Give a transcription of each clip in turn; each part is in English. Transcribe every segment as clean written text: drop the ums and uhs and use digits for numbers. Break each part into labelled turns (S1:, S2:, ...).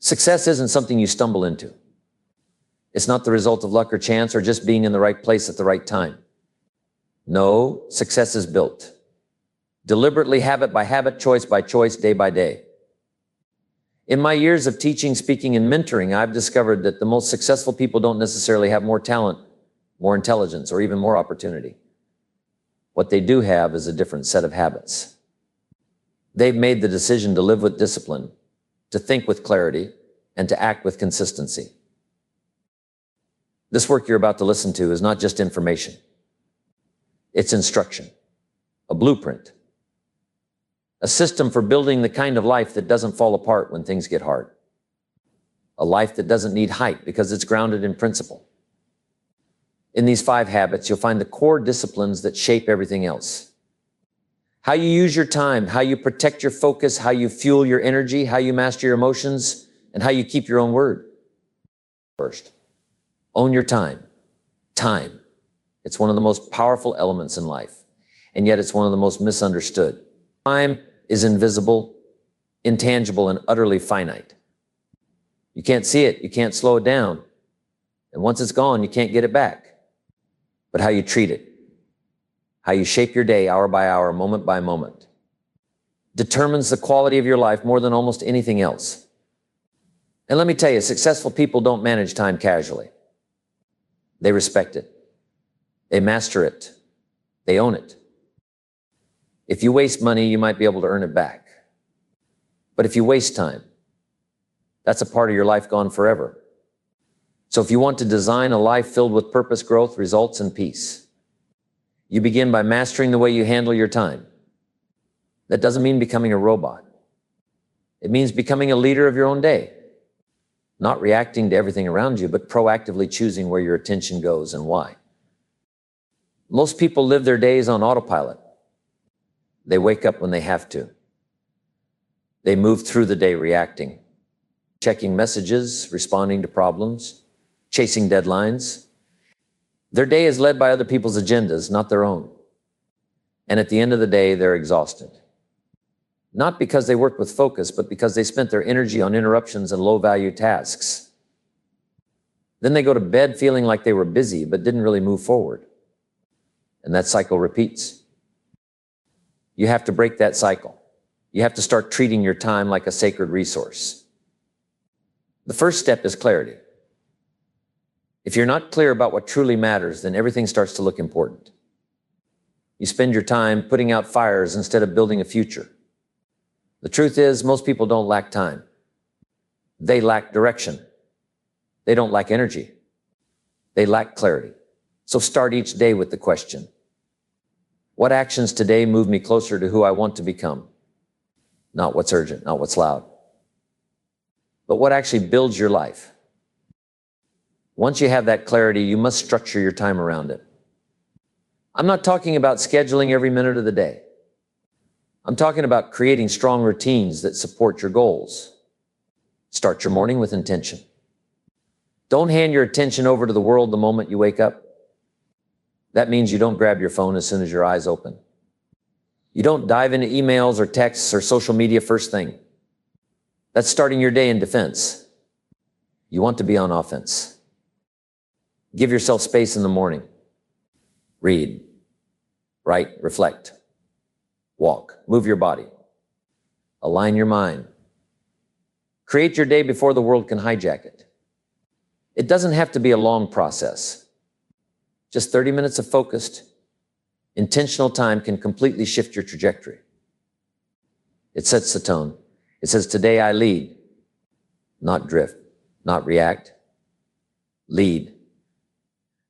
S1: Success isn't something you stumble into. It's not the result of luck or chance or just being in the right place at the right time. No, success is built. Deliberately, habit by habit, choice by choice, day by day. In my years of teaching, speaking, and mentoring, I've discovered that the most successful people don't necessarily have more talent, more intelligence, or even more opportunity. What they do have is a different set of habits. They've made the decision to live with discipline, to think with clarity, and to act with consistency. This work you're about to listen to is not just information. It's instruction, a blueprint, a system for building the kind of life that doesn't fall apart when things get hard, a life that doesn't need hype because it's grounded in principle. In these 5 habits, you'll find the core disciplines that shape everything else. How you use your time, how you protect your focus, how you fuel your energy, how you master your emotions, and how you keep your own word. First, own your time. Time. It's one of the most powerful elements in life, and yet it's one of the most misunderstood. Time is invisible, intangible, and utterly finite. You can't see it, you can't slow it down, and once it's gone, you can't get it back. But how you treat it, how you shape your day hour by hour, moment by moment, determines the quality of your life more than almost anything else. And let me tell you, successful people don't manage time casually. They respect it. They master it. They own it. If you waste money, you might be able to earn it back. But if you waste time, that's a part of your life gone forever. So if you want to design a life filled with purpose, growth, results, and peace, you begin by mastering the way you handle your time. That doesn't mean becoming a robot. It means becoming a leader of your own day, not reacting to everything around you, but proactively choosing where your attention goes and why. Most people live their days on autopilot. They wake up when they have to. They move through the day reacting, checking messages, responding to problems, chasing deadlines. Their day is led by other people's agendas, not their own. And at the end of the day, they're exhausted. Not because they worked with focus, but because they spent their energy on interruptions and low-value tasks. Then they go to bed feeling like they were busy, but didn't really move forward. And that cycle repeats. You have to break that cycle. You have to start treating your time like a sacred resource. The first step is clarity. If you're not clear about what truly matters, then everything starts to look important. You spend your time putting out fires instead of building a future. The truth is, most people don't lack time. They lack direction. They don't lack energy. They lack clarity. So start each day with the question, what actions today move me closer to who I want to become? Not what's urgent, not what's loud, but what actually builds your life. Once you have that clarity, you must structure your time around it. I'm not talking about scheduling every minute of the day. I'm talking about creating strong routines that support your goals. Start your morning with intention. Don't hand your attention over to the world the moment you wake up. That means you don't grab your phone as soon as your eyes open. You don't dive into emails or texts or social media first thing. That's starting your day in defense. You want to be on offense. Give yourself space in the morning. Read, write, reflect, walk, move your body, align your mind. Create your day before the world can hijack it. It doesn't have to be a long process. Just 30 minutes of focused, intentional time can completely shift your trajectory. It sets the tone. It says, today I lead, not drift, not react. Lead.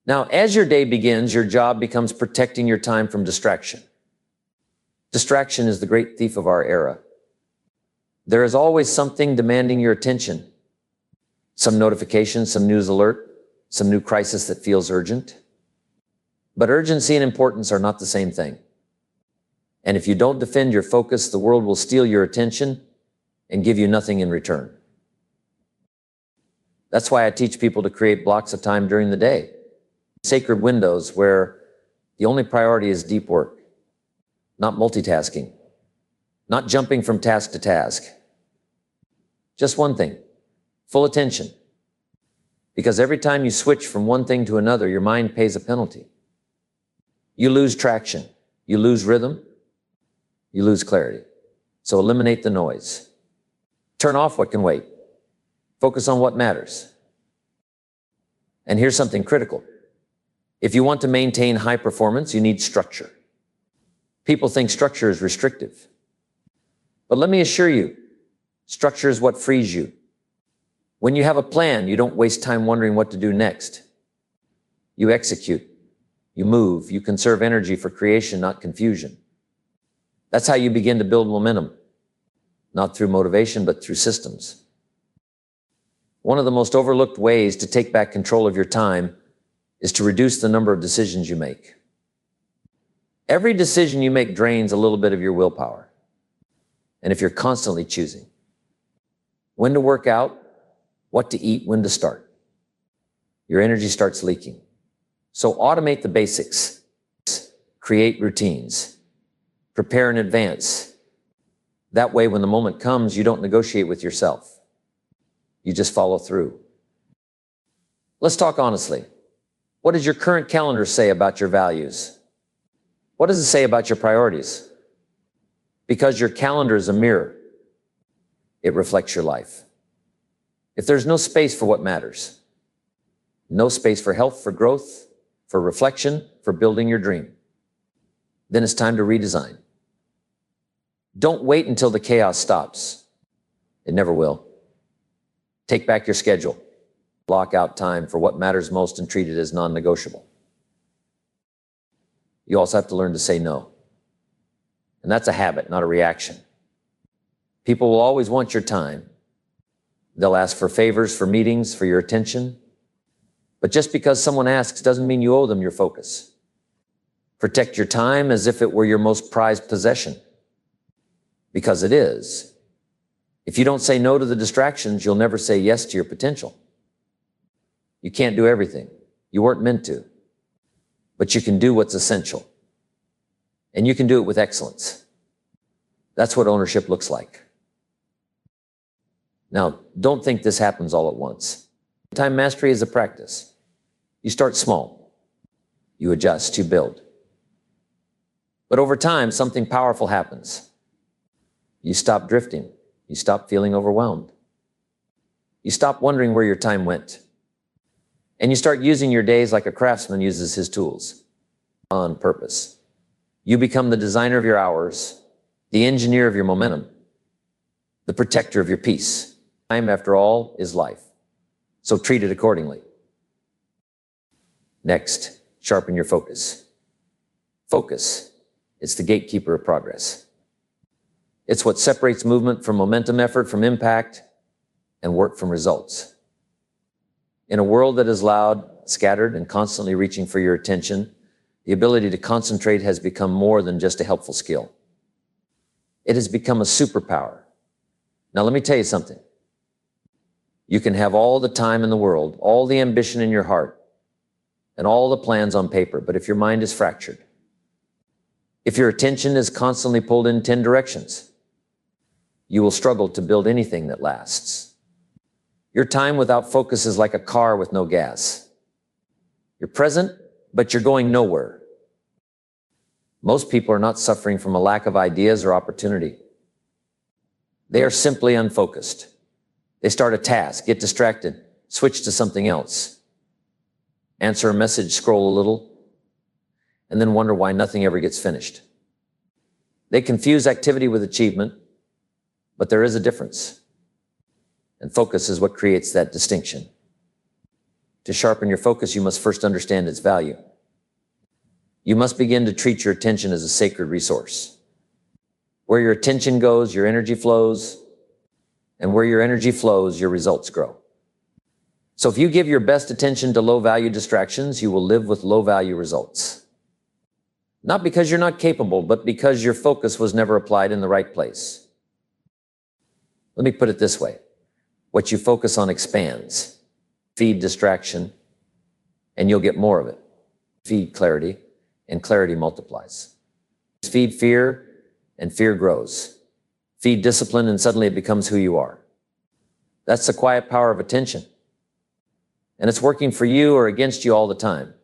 S1: Now, as your day begins, your job becomes protecting your time from distraction. Distraction is the great thief of our era. There is always something demanding your attention. Some notification, some news alert, some new crisis that feels urgent. But urgency and importance are not the same thing. And if you don't defend your focus, the world will steal your attention and give you nothing in return. That's why I teach people to create blocks of time during the day. Sacred windows where the only priority is deep work, not multitasking, not jumping from task to task. Just one thing, Full attention. Because every time you switch from one thing to another, your mind pays a penalty. You lose traction. You lose rhythm. You lose clarity. So eliminate the noise. Turn off what can wait. Focus on what matters. And here's something critical. If you want to maintain high performance, you need structure. People think structure is restrictive. But let me assure you, structure is what frees you. When you have a plan, you don't waste time wondering what to do next. You execute. You move. You conserve energy for creation, not confusion. That's how you begin to build momentum. Not through motivation, but through systems. One of the most overlooked ways to take back control of your time is to reduce the number of decisions you make. Every decision you make drains a little bit of your willpower. And if you're constantly choosing when to work out, what to eat, when to start, your energy starts leaking. So automate the basics. Create routines. Prepare in advance. That way, when the moment comes, you don't negotiate with yourself. You just follow through. Let's talk honestly. What does your current calendar say about your values? What does it say about your priorities? Because your calendar is a mirror. It reflects your life. If there's no space for what matters, no space for health, for growth, for reflection, for building your dream, then it's time to redesign. Don't wait until the chaos stops. It never will. Take back your schedule. Block out time for what matters most and treat it as non-negotiable. You also have to learn to say no. And that's a habit, not a reaction. People will always want your time. They'll ask for favors, for meetings, for your attention. But just because someone asks doesn't mean you owe them your focus. Protect your time as if it were your most prized possession. Because it is. If you don't say no to the distractions, you'll never say yes to your potential. You can't do everything. You weren't meant to. But you can do what's essential. And you can do it with excellence. That's what ownership looks like. Now, don't think this happens all at once. Time mastery is a practice. You start small. You adjust, you build. But over time, something powerful happens. You stop drifting. You stop feeling overwhelmed. You stop wondering where your time went. And you start using your days like a craftsman uses his tools, on purpose. You become the designer of your hours, the engineer of your momentum, the protector of your peace. Time, after all, is life. So treat it accordingly. Next, sharpen your focus. Focus. It's the gatekeeper of progress. It's what separates movement from momentum, effort from impact, and work from results. In a world that is loud, scattered, and constantly reaching for your attention, the ability to concentrate has become more than just a helpful skill. It has become a superpower. Now, let me tell you something. You can have all the time in the world, all the ambition in your heart, and all the plans on paper, but if your mind is fractured, if your attention is constantly pulled in 10 directions, you will struggle to build anything that lasts. Your time without focus is like a car with no gas. You're present, but you're going nowhere. Most people are not suffering from a lack of ideas or opportunity. They are simply unfocused. They start a task, get distracted, switch to something else, answer a message, scroll a little, and then wonder why nothing ever gets finished. They confuse activity with achievement, but there is a difference. And focus is what creates that distinction. To sharpen your focus, you must first understand its value. You must begin to treat your attention as a sacred resource. Where your attention goes, your energy flows. And where your energy flows, your results grow. So if you give your best attention to low-value distractions, you will live with low-value results. Not because you're not capable, but because your focus was never applied in the right place. Let me put it this way. What you focus on expands. Feed distraction, and you'll get more of it. Feed clarity, and clarity multiplies. Feed fear, and fear grows. Feed discipline, and suddenly it becomes who you are. That's the quiet power of attention. And it's working for you or against you all the time.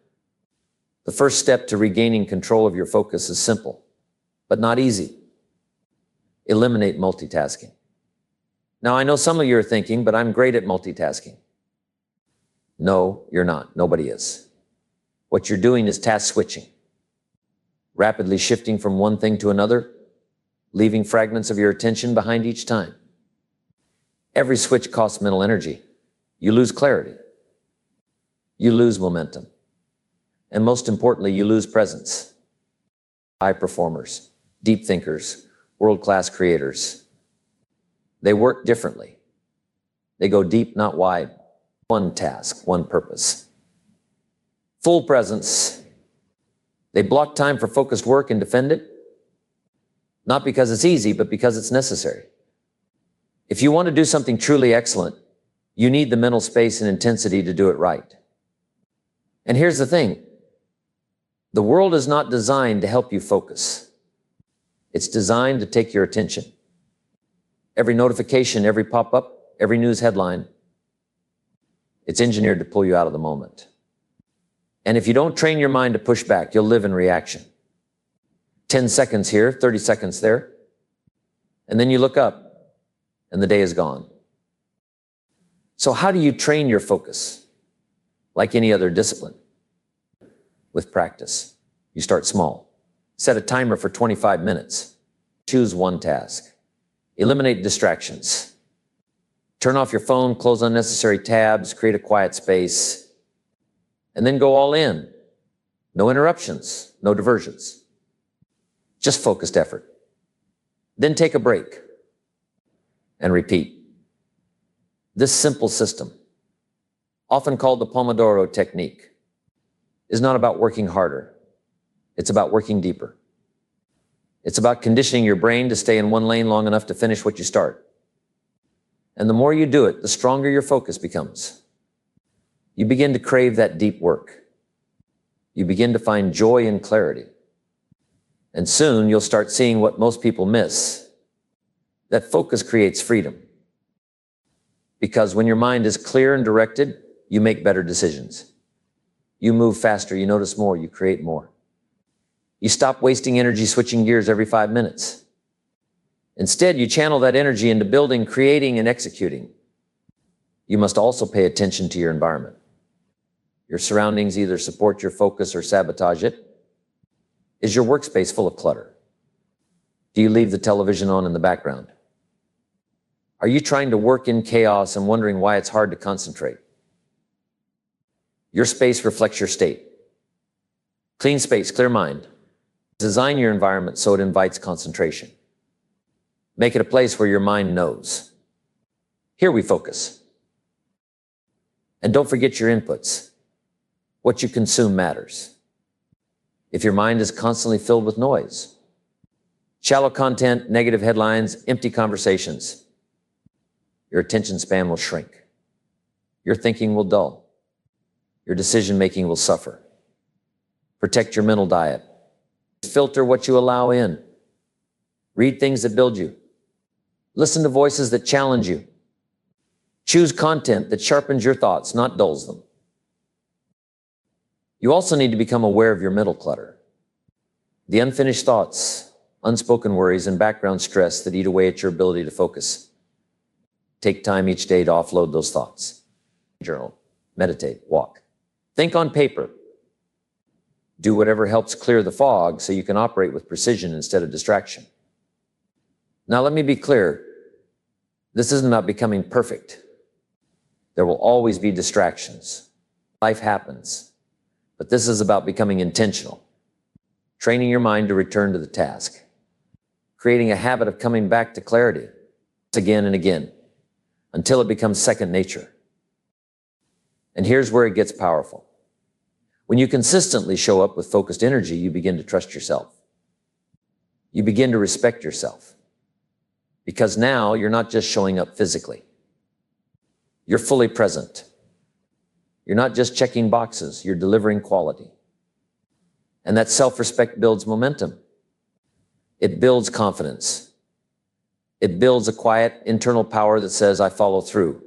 S1: The first step to regaining control of your focus is simple, but not easy. Eliminate multitasking. Now, I know some of you are thinking, but I'm great at multitasking. No, you're not. Nobody is. What you're doing is task switching, rapidly shifting from one thing to another, leaving fragments of your attention behind each time. Every switch costs mental energy. You lose clarity. You lose momentum. And most importantly, you lose presence. High performers, deep thinkers, world-class creators, they work differently. They go deep, not wide. One task, one purpose. Full presence. They block time for focused work and defend it, not because it's easy, but because it's necessary. If you want to do something truly excellent, you need the mental space and intensity to do it right. And here's the thing. The world is not designed to help you focus. It's designed to take your attention. Every notification, every pop-up, every news headline, it's engineered to pull you out of the moment. And if you don't train your mind to push back, you'll live in reaction. 10 seconds here, 30 seconds there, and then you look up and the day is gone. So how do you train your focus? Like any other discipline. With practice. You start small. Set a timer for 25 minutes. Choose one task. Eliminate distractions. Turn off your phone, close unnecessary tabs, create a quiet space, and then go all in. No interruptions, no diversions. Just focused effort. Then take a break and repeat. This simple system, often called the Pomodoro technique, is not about working harder. It's about working deeper. It's about conditioning your brain to stay in one lane long enough to finish what you start. And the more you do it, the stronger your focus becomes. You begin to crave that deep work. You begin to find joy and clarity. And soon you'll start seeing what most people miss. That focus creates freedom. Because when your mind is clear and directed, you make better decisions. You move faster, you notice more, you create more. You stop wasting energy switching gears every 5 minutes. Instead, you channel that energy into building, creating, and executing. You must also pay attention to your environment. Your surroundings either support your focus or sabotage it. Is your workspace full of clutter? Do you leave the television on in the background? Are you trying to work in chaos and wondering why it's hard to concentrate? Your space reflects your state. Clean space, clear mind. Design your environment so it invites concentration. Make it a place where your mind knows. Here we focus. And don't forget your inputs. What you consume matters. If your mind is constantly filled with noise, shallow content, negative headlines, empty conversations, your attention span will shrink. Your thinking will dull. Your decision-making will suffer. Protect your mental diet. Filter what you allow in. Read things that build you. Listen to voices that challenge you. Choose content that sharpens your thoughts, not dulls them. You also need to become aware of your mental clutter. The unfinished thoughts, unspoken worries, and background stress that eat away at your ability to focus. Take time each day to offload those thoughts. Journal, meditate, walk. Think on paper. Do whatever helps clear the fog so you can operate with precision instead of distraction. Now let me be clear. This isn't about becoming perfect. There will always be distractions. Life happens. But this is about becoming intentional. Training your mind to return to the task. Creating a habit of coming back to clarity again and again until it becomes second nature. And here's where it gets powerful. When you consistently show up with focused energy, you begin to trust yourself. You begin to respect yourself. Because now you're not just showing up physically. You're fully present. You're not just checking boxes, you're delivering quality. And that self-respect builds momentum. It builds confidence. It builds a quiet internal power that says, I follow through.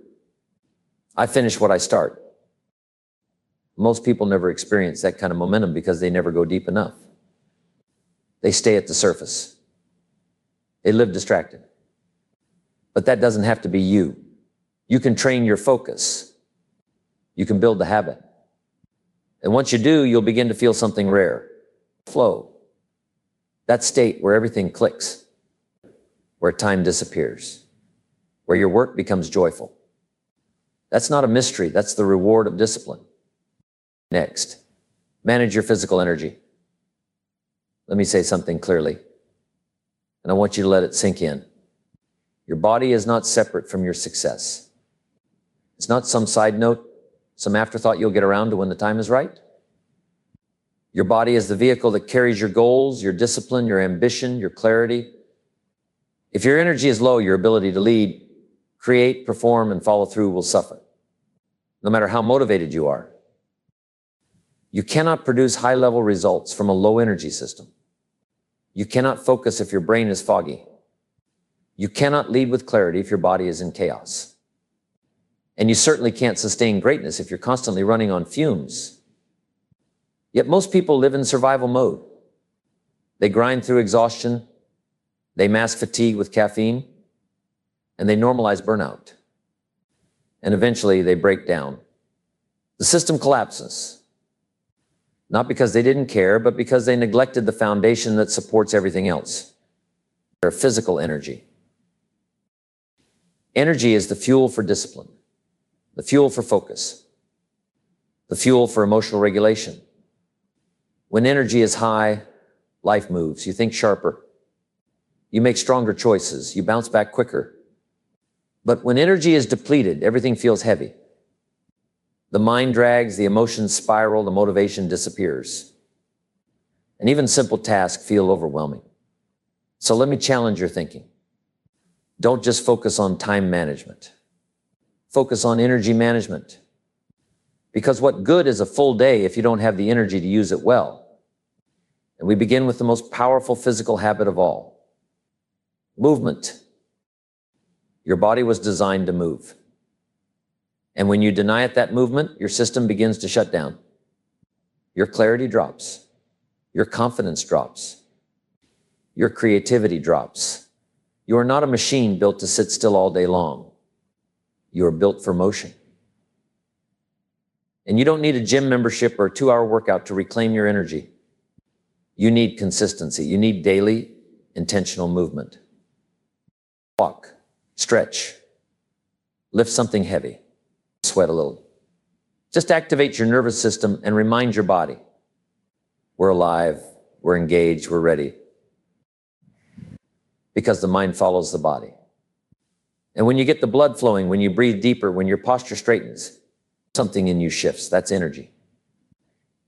S1: I finish what I start. Most people never experience that kind of momentum because they never go deep enough. They stay at the surface. They live distracted. But that doesn't have to be you. You can train your focus. You can build the habit. And once you do, you'll begin to feel something rare. Flow. That state where everything clicks, where time disappears, where your work becomes joyful. That's not a mystery. That's the reward of discipline. Next, manage your physical energy. Let me say something clearly, and I want you to let it sink in. Your body is not separate from your success. It's not some side note, some afterthought you'll get around to when the time is right. Your body is the vehicle that carries your goals, your discipline, your ambition, your clarity. If your energy is low, your ability to lead, create, perform, and follow through will suffer, no matter how motivated you are. You cannot produce high-level results from a low-energy system. You cannot focus if your brain is foggy. You cannot lead with clarity if your body is in chaos. And you certainly can't sustain greatness if you're constantly running on fumes. Yet most people live in survival mode. They grind through exhaustion, they mask fatigue with caffeine, and they normalize burnout. And eventually they break down. The system collapses. Not because they didn't care, but because they neglected the foundation that supports everything else. Their physical energy. Energy is the fuel for discipline, the fuel for focus, the fuel for emotional regulation. When energy is high, life moves. You think sharper. You make stronger choices. You bounce back quicker. But when energy is depleted, everything feels heavy. The mind drags, the emotions spiral, the motivation disappears. And even simple tasks feel overwhelming. So let me challenge your thinking. Don't just focus on time management. Focus on energy management. Because what good is a full day if you don't have the energy to use it well? And we begin with the most powerful physical habit of all. Movement. Your body was designed to move. And when you deny it that movement, your system begins to shut down. Your clarity drops. Your confidence drops. Your creativity drops. You are not a machine built to sit still all day long. You are built for motion. And you don't need a gym membership or a 2-hour workout to reclaim your energy. You need consistency. You need daily, intentional movement. Walk, stretch, lift something heavy. Sweat a little. Just activate your nervous system and remind your body. We're alive, we're engaged, we're ready. Because the mind follows the body. And when you get the blood flowing, when you breathe deeper, when your posture straightens, something in you shifts. That's energy.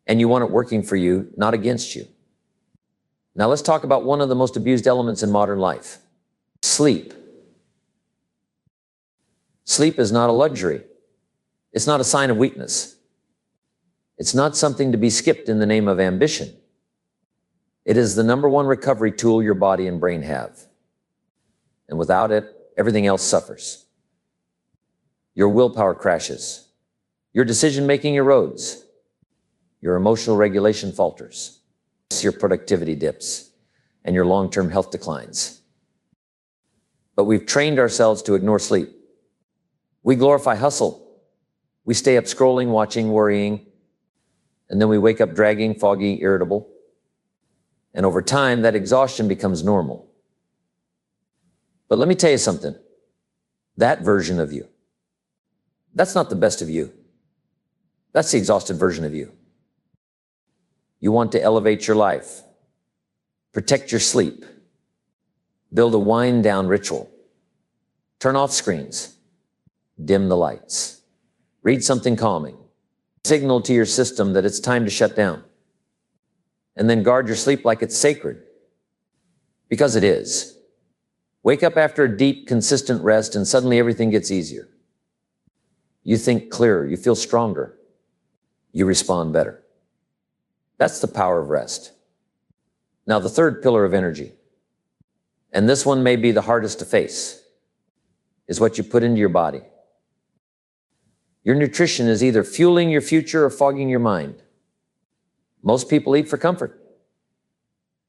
S1: And you want it working for you, not against you. Now let's talk about one of the most abused elements in modern life. Sleep. Sleep is not a luxury. It's not a sign of weakness. It's not something to be skipped in the name of ambition. It is the #1 recovery tool your body and brain have. And without it, everything else suffers. Your willpower crashes. Your decision-making erodes. Your emotional regulation falters. Your productivity dips. And your long-term health declines. But we've trained ourselves to ignore sleep. We glorify hustle. We stay up scrolling, watching, worrying, and then we wake up dragging, foggy, irritable. And over time, that exhaustion becomes normal. But let me tell you something. That version of you, that's not the best of you. That's the exhausted version of you. You want to elevate your life, protect your sleep, build a wind-down ritual, turn off screens, dim the lights. Read something calming. Signal to your system that it's time to shut down. And then guard your sleep like it's sacred. Because it is. Wake up after a deep, consistent rest and suddenly everything gets easier. You think clearer. You feel stronger. You respond better. That's the power of rest. Now, the third pillar of energy, and this one may be the hardest to face, is what you put into your body. Your nutrition is either fueling your future or fogging your mind. Most people eat for comfort.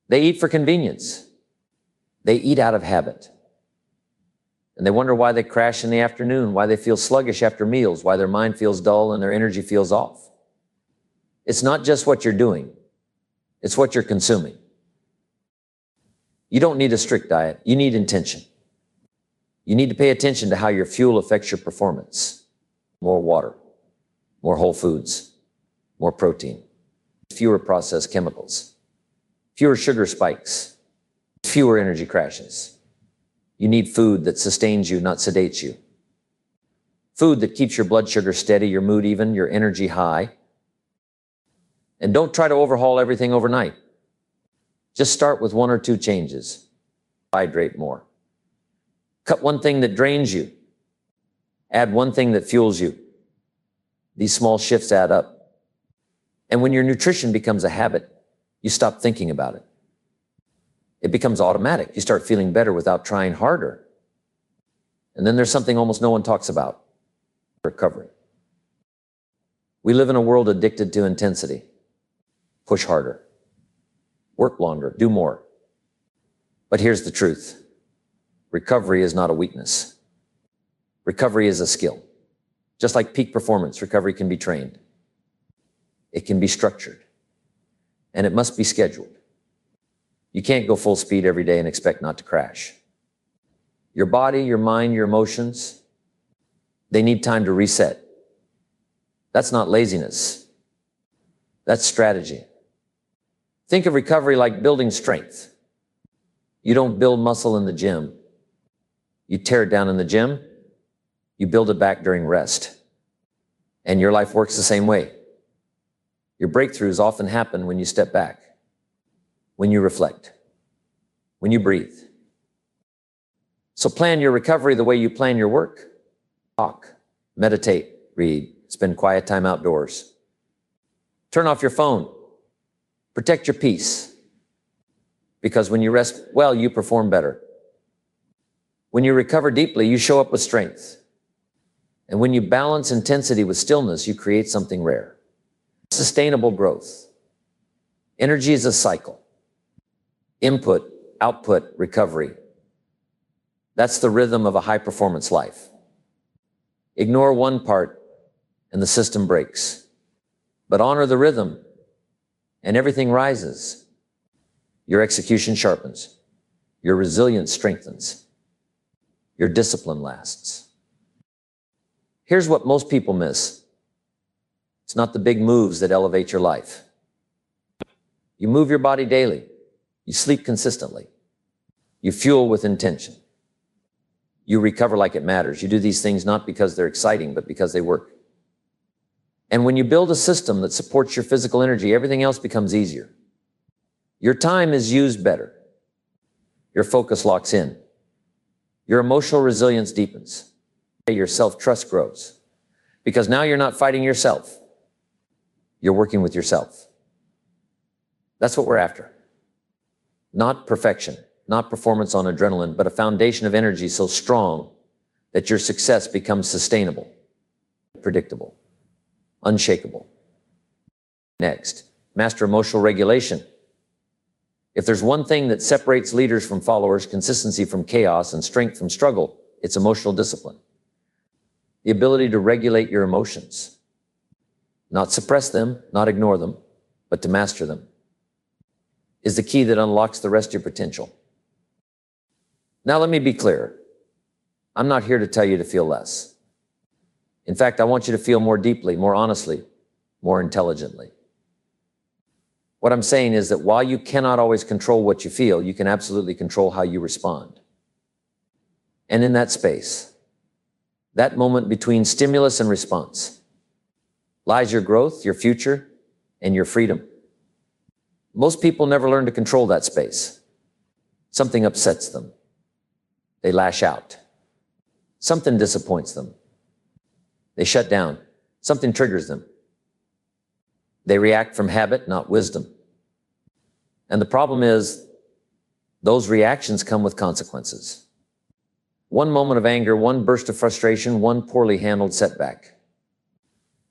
S1: They eat for convenience. They eat out of habit. And they wonder why they crash in the afternoon, why they feel sluggish after meals, why their mind feels dull and their energy feels off. It's not just what you're doing. It's what you're consuming. You don't need a strict diet. You need intention. You need to pay attention to how your fuel affects your performance. More water, more whole foods, more protein, fewer processed chemicals, fewer sugar spikes, fewer energy crashes. You need food that sustains you, not sedates you. Food that keeps your blood sugar steady, your mood even, your energy high. And don't try to overhaul everything overnight. Just start with 1 or 2 changes. Hydrate more. Cut one thing that drains you. Add one thing that fuels you. These small shifts add up. And when your nutrition becomes a habit, you stop thinking about it. It becomes automatic. You start feeling better without trying harder. And then there's something almost no one talks about: recovery. We live in a world addicted to intensity. Push harder. Work longer. Do more. But here's the truth. Recovery is not a weakness. Recovery is a skill. Just like peak performance, recovery can be trained. It can be structured. And it must be scheduled. You can't go full speed every day and expect not to crash. Your body, your mind, your emotions, they need time to reset. That's not laziness. That's strategy. Think of recovery like building strength. You don't build muscle in the gym. You tear it down in the gym. You build it back during rest. And your life works the same way. Your breakthroughs often happen when you step back, when you reflect, when you breathe. So plan your recovery the way you plan your work. Talk, meditate, read, spend quiet time outdoors. Turn off your phone. Protect your peace. Because when you rest well, you perform better. When you recover deeply, you show up with strength. And when you balance intensity with stillness, you create something rare. Sustainable growth. Energy is a cycle. Input, output, recovery. That's the rhythm of a high-performance life. Ignore one part and the system breaks. But honor the rhythm and everything rises. Your execution sharpens. Your resilience strengthens. Your discipline lasts. Here's what most people miss. It's not the big moves that elevate your life. You move your body daily. You sleep consistently. You fuel with intention. You recover like it matters. You do these things not because they're exciting, but because they work. And when you build a system that supports your physical energy, everything else becomes easier. Your time is used better. Your focus locks in. Your emotional resilience deepens. Your self-trust grows. Because now you're not fighting yourself. You're working with yourself. That's what we're after. Not perfection, not performance on adrenaline, but a foundation of energy so strong that your success becomes sustainable, predictable, unshakable. Next, master emotional regulation. If there's one thing that separates leaders from followers, consistency from chaos, and strength from struggle, it's emotional discipline. The ability to regulate your emotions. Not suppress them, not ignore them, but to master them, is the key that unlocks the rest of your potential. Now let me be clear. I'm not here to tell you to feel less. In fact, I want you to feel more deeply, more honestly, more intelligently. What I'm saying is that while you cannot always control what you feel, you can absolutely control how you respond. And in that space, that moment between stimulus and response, lies your growth, your future, and your freedom. Most people never learn to control that space. Something upsets them. They lash out. Something disappoints them. They shut down. Something triggers them. They react from habit, not wisdom. And the problem is, those reactions come with consequences. One moment of anger, one burst of frustration, one poorly handled setback.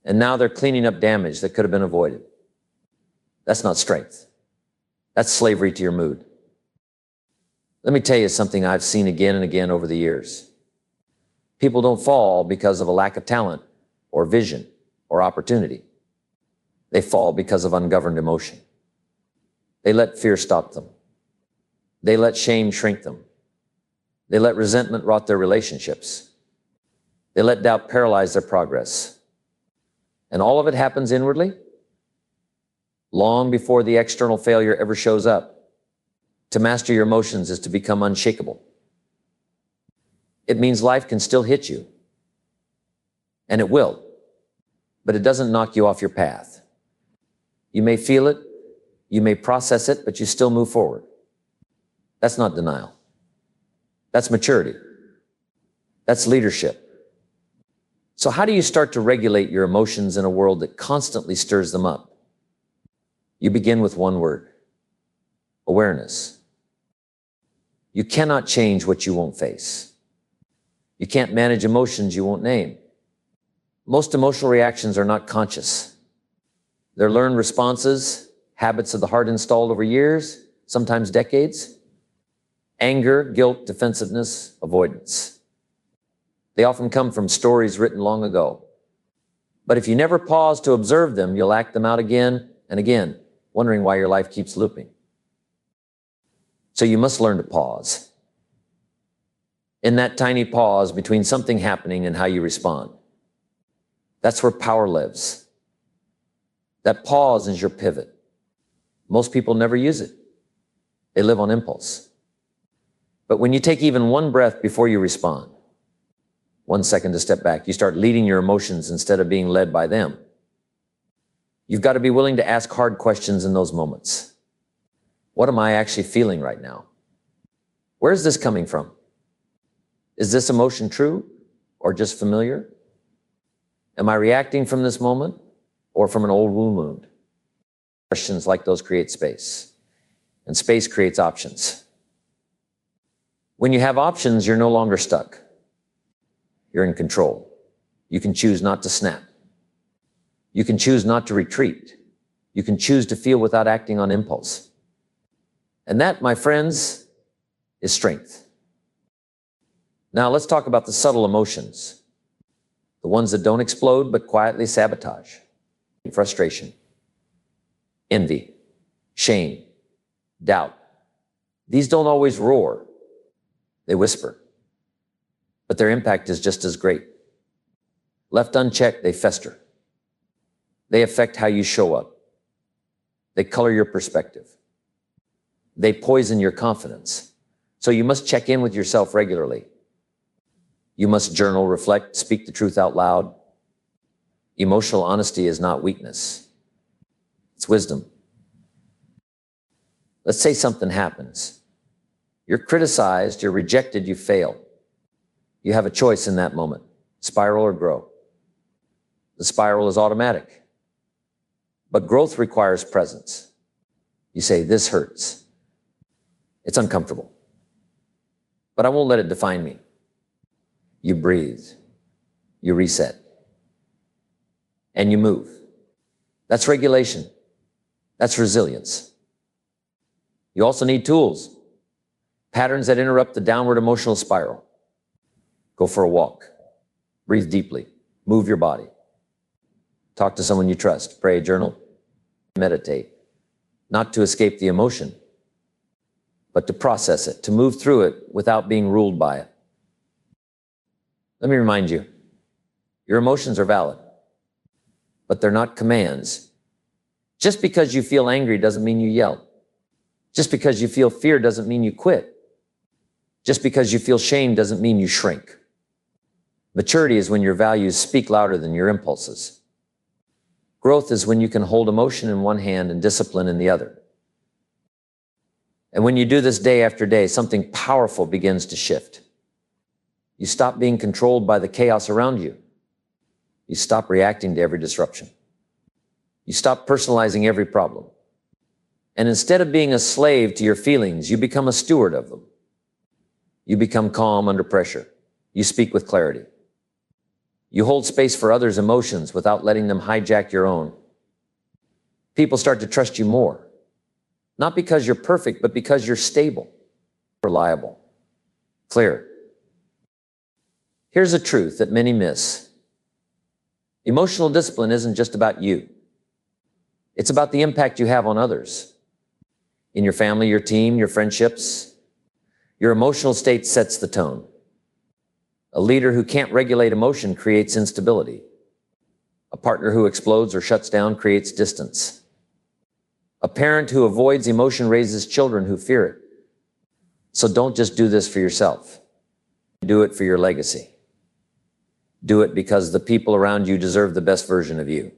S1: And now they're cleaning up damage that could have been avoided. That's not strength. That's slavery to your mood. Let me tell you something I've seen again and again over the years. People don't fall because of a lack of talent or vision or opportunity. They fall because of ungoverned emotion. They let fear stop them. They let shame shrink them. They let resentment rot their relationships. They let doubt paralyze their progress. And all of it happens inwardly, long before the external failure ever shows up. To master your emotions is to become unshakable. It means life can still hit you, and it will, but it doesn't knock you off your path. You may feel it, you may process it, but you still move forward. That's not denial. That's maturity. That's leadership. So how do you start to regulate your emotions in a world that constantly stirs them up? You begin with one word: awareness. You cannot change what you won't face. You can't manage emotions you won't name. Most emotional reactions are not conscious. They're learned responses, habits of the heart installed over years, sometimes decades. Anger, guilt, defensiveness, avoidance. They often come from stories written long ago. But if you never pause to observe them, you'll act them out again and again, wondering why your life keeps looping. So you must learn to pause. In that tiny pause between something happening and how you respond. That's where power lives. That pause is your pivot. Most people never use it. They live on impulse. But when you take even one breath before you respond, 1 second to step back, you start leading your emotions instead of being led by them. You've got to be willing to ask hard questions in those moments. What am I actually feeling right now? Where is this coming from? Is this emotion true or just familiar? Am I reacting from this moment or from an old wound? Questions like those create space, and space creates options. When you have options, you're no longer stuck. You're in control. You can choose not to snap. You can choose not to retreat. You can choose to feel without acting on impulse. And that, my friends, is strength. Now let's talk about the subtle emotions, the ones that don't explode but quietly sabotage. Frustration, envy, shame, doubt. These don't always roar, they whisper, but their impact is just as great. Left unchecked, they fester. They affect how you show up. They color your perspective. They poison your confidence. So you must check in with yourself regularly. You must journal, reflect, speak the truth out loud. Emotional honesty is not weakness. It's wisdom. Let's say something happens. You're criticized, you're rejected, you fail. You have a choice in that moment: spiral or grow. The spiral is automatic. But growth requires presence. You say, this hurts. It's uncomfortable. But I won't let it define me. You breathe. You reset. And you move. That's regulation. That's resilience. You also need tools. Patterns that interrupt the downward emotional spiral. Go for a walk. Breathe deeply. Move your body. Talk to someone you trust. Pray, journal, meditate. Not to escape the emotion, but to process it, to move through it without being ruled by it. Let me remind you, your emotions are valid, but they're not commands. Just because you feel angry doesn't mean you yell. Just because you feel fear doesn't mean you quit. Just because you feel shame doesn't mean you shrink. Maturity is when your values speak louder than your impulses. Growth is when you can hold emotion in one hand and discipline in the other. And when you do this day after day, something powerful begins to shift. You stop being controlled by the chaos around you. You stop reacting to every disruption. You stop personalizing every problem. And instead of being a slave to your feelings, you become a steward of them. You become calm under pressure. You speak with clarity. You hold space for others' emotions without letting them hijack your own. People start to trust you more, not because you're perfect, but because you're stable, reliable, clear. Here's a truth that many miss. Emotional discipline isn't just about you. It's about the impact you have on others. In your family, your team, your friendships. Your emotional state sets the tone. A leader who can't regulate emotion creates instability. A partner who explodes or shuts down creates distance. A parent who avoids emotion raises children who fear it. So don't just do this for yourself. Do it for your legacy. Do it because the people around you deserve the best version of you.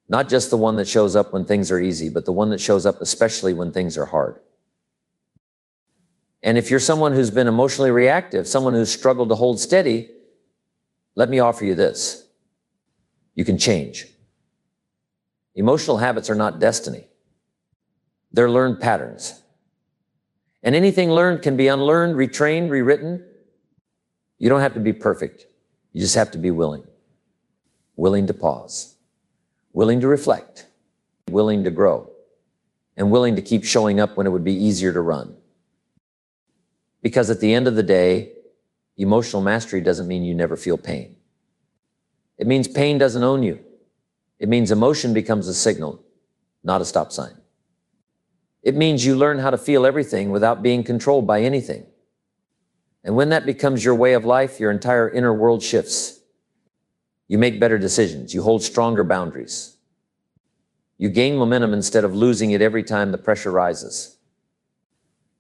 S1: Not just the one that shows up when things are easy, but the one that shows up especially when things are hard. And if you're someone who's been emotionally reactive, someone who's struggled to hold steady, let me offer you this. You can change. Emotional habits are not destiny. They're learned patterns. And anything learned can be unlearned, retrained, rewritten. You don't have to be perfect. You just have to be willing. Willing to pause. Willing to reflect. Willing to grow. And willing to keep showing up when it would be easier to run. Because at the end of the day, emotional mastery doesn't mean you never feel pain. It means pain doesn't own you. It means emotion becomes a signal, not a stop sign. It means you learn how to feel everything without being controlled by anything. And when that becomes your way of life, your entire inner world shifts. You make better decisions. You hold stronger boundaries. You gain momentum instead of losing it every time the pressure rises.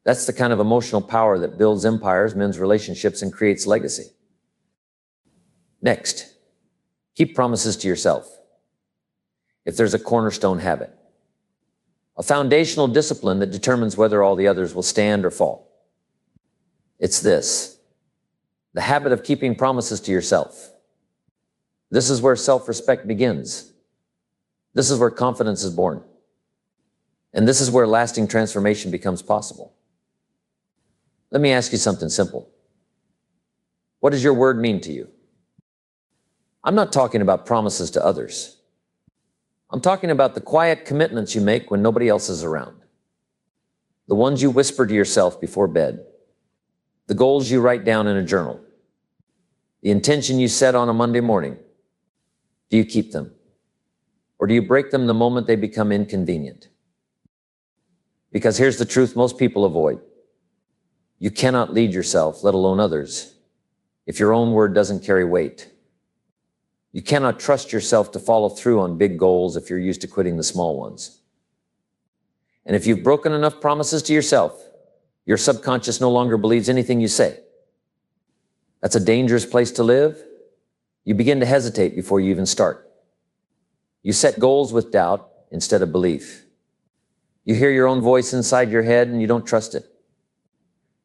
S1: That's the kind of emotional power that builds empires, mends relationships, and creates legacy. Next, keep promises to yourself. If there's a cornerstone habit, a foundational discipline that determines whether all the others will stand or fall, it's this: the habit of keeping promises to yourself. This is where self-respect begins. This is where confidence is born. And this is where lasting transformation becomes possible. Let me ask you something simple. What does your word mean to you? I'm not talking about promises to others. I'm talking about the quiet commitments you make when nobody else is around. The ones you whisper to yourself before bed. The goals you write down in a journal. The intention you set on a Monday morning. Do you keep them? Or do you break them the moment they become inconvenient? Because here's the truth most people avoid. You cannot lead yourself, let alone others, if your own word doesn't carry weight. You cannot trust yourself to follow through on big goals if you're used to quitting the small ones. And if you've broken enough promises to yourself, your subconscious no longer believes anything you say. That's a dangerous place to live. You begin to hesitate before you even start. You set goals with doubt instead of belief. You hear your own voice inside your head and you don't trust it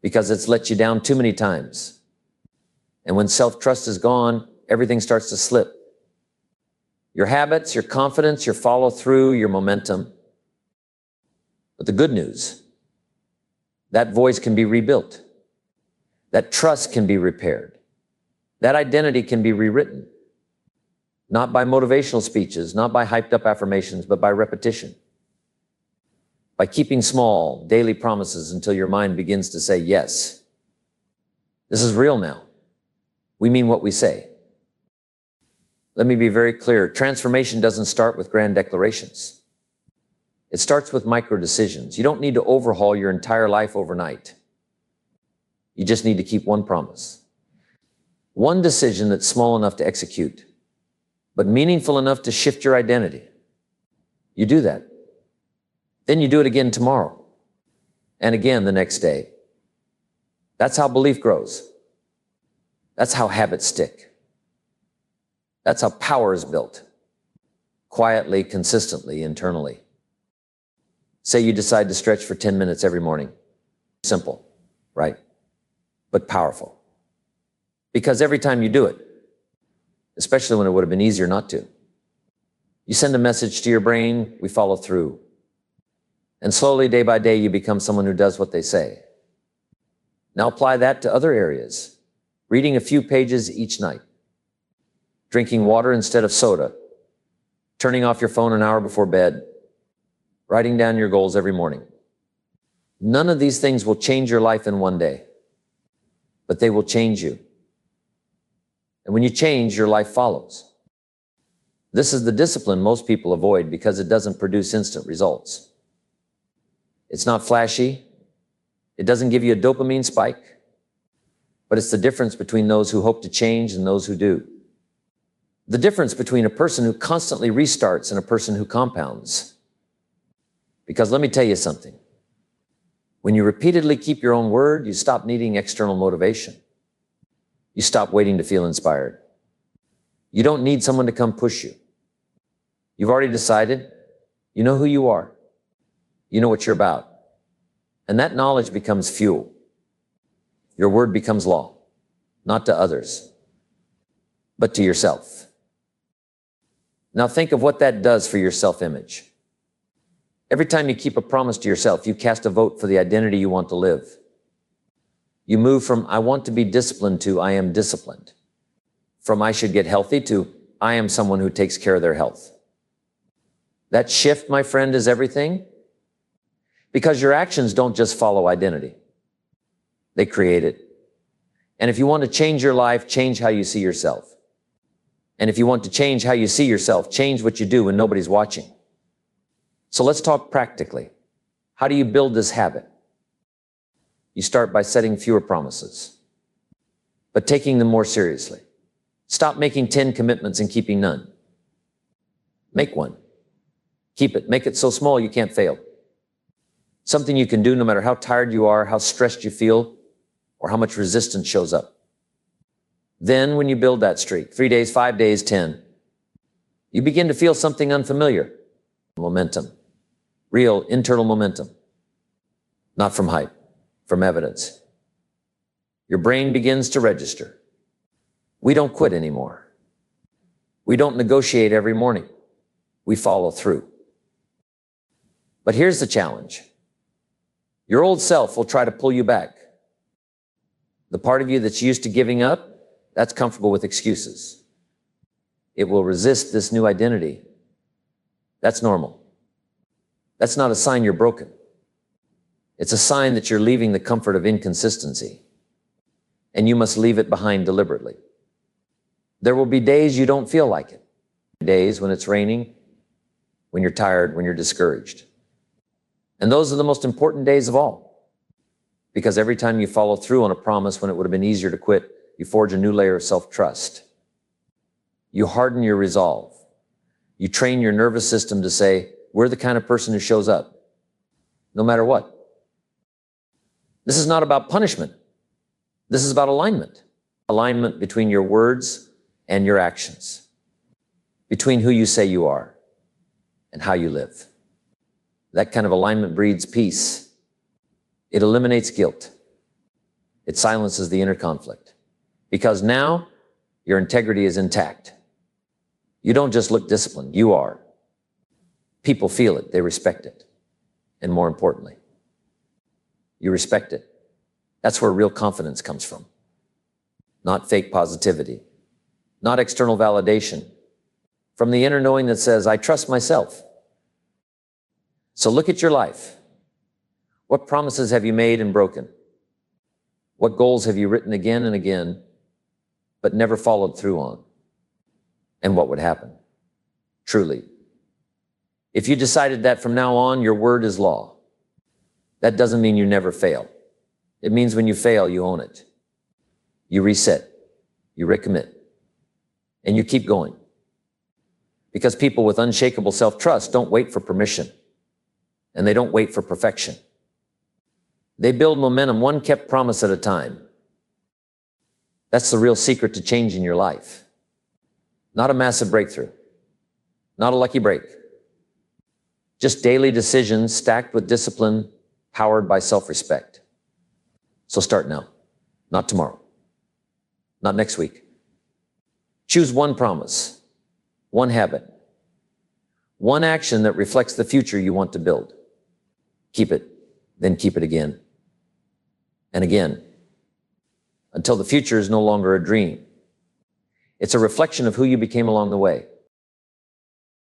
S1: because it's let you down too many times. And when self-trust is gone, everything starts to slip. Your habits, your confidence, your follow-through, your momentum. But the good news, that voice can be rebuilt. That trust can be repaired. That identity can be rewritten. Not by motivational speeches, not by hyped-up affirmations, but by repetition. By keeping small, daily promises until your mind begins to say yes. This is real now. We mean what we say. Let me be very clear. Transformation doesn't start with grand declarations. It starts with micro decisions. You don't need to overhaul your entire life overnight. You just need to keep one promise. One decision that's small enough to execute, but meaningful enough to shift your identity. You do that. Then you do it again tomorrow, and again the next day. That's how belief grows. That's how habits stick. That's how power is built. Quietly, consistently, internally. Say you decide to stretch for 10 minutes every morning. Simple, right? But powerful. Because every time you do it, especially when it would have been easier not to, you send a message to your brain, we follow through. And slowly, day by day, you become someone who does what they say. Now apply that to other areas. Reading a few pages each night. drinking water instead of soda, turning off your phone an hour before bed, writing down your goals every morning. None of these things will change your life in one day, but they will change you. And when you change, your life follows. This is the discipline most people avoid because it doesn't produce instant results. It's not flashy. It doesn't give you a dopamine spike, but it's the difference between those who hope to change and those who do. The difference between a person who constantly restarts and a person who compounds. Because let me tell you something. When you repeatedly keep your own word, you stop needing external motivation. You stop waiting to feel inspired. You don't need someone to come push you. You've already decided. You know who you are. You know what you're about. And that knowledge becomes fuel. Your word becomes law, not to others, but to yourself. Now think of what that does for your self-image. Every time you keep a promise to yourself, you cast a vote for the identity you want to live. You move from I want to be disciplined to I am disciplined. From I should get healthy to I am someone who takes care of their health. That shift, my friend, is everything. Because your actions don't just follow identity. They create it. And if you want to change your life, change how you see yourself. And if you want to change how you see yourself, change what you do when nobody's watching. So let's talk practically. How do you build this habit? You start by setting fewer promises, but taking them more seriously. Stop making 10 commitments and keeping none. Make one. Keep it. Make it so small you can't fail. Something you can do no matter how tired you are, how stressed you feel, or how much resistance shows up. Then when you build that streak, 3 days, 5 days, 10, you begin to feel something unfamiliar. Momentum. Real internal momentum. Not from hype, from evidence. Your brain begins to register. We don't quit anymore. We don't negotiate every morning. We follow through. But here's the challenge. Your old self will try to pull you back. The part of you that's used to giving up, that's comfortable with excuses. It will resist this new identity. That's normal. That's not a sign you're broken. It's a sign that you're leaving the comfort of inconsistency, and you must leave it behind deliberately. There will be days you don't feel like it. Days when it's raining, when you're tired, when you're discouraged. And those are the most important days of all. Because every time you follow through on a promise when it would have been easier to quit, you forge a new layer of self-trust. You harden your resolve. You train your nervous system to say, we're the kind of person who shows up, no matter what. This is not about punishment. This is about alignment. Alignment between your words and your actions. Between who you say you are and how you live. That kind of alignment breeds peace. It eliminates guilt. It silences the inner conflict. Because now, your integrity is intact. You don't just look disciplined, you are. People feel it, they respect it. And more importantly, you respect it. That's where real confidence comes from. Not fake positivity. Not external validation. From the inner knowing that says, I trust myself. So look at your life. What promises have you made and broken? What goals have you written again and again, but never followed through on? And what would happen? Truly. If you decided that from now on, your word is law, that doesn't mean you never fail. It means when you fail, you own it. You reset, you recommit, and you keep going. Because people with unshakable self-trust don't wait for permission. And they don't wait for perfection. They build momentum one kept promise at a time. That's the real secret to changing your life. Not a massive breakthrough. Not a lucky break. Just daily decisions stacked with discipline, powered by self-respect. So start now, not tomorrow, not next week. Choose one promise, one habit, one action that reflects the future you want to build. Keep it, then keep it again and again, until the future is no longer a dream. It's a reflection of who you became along the way.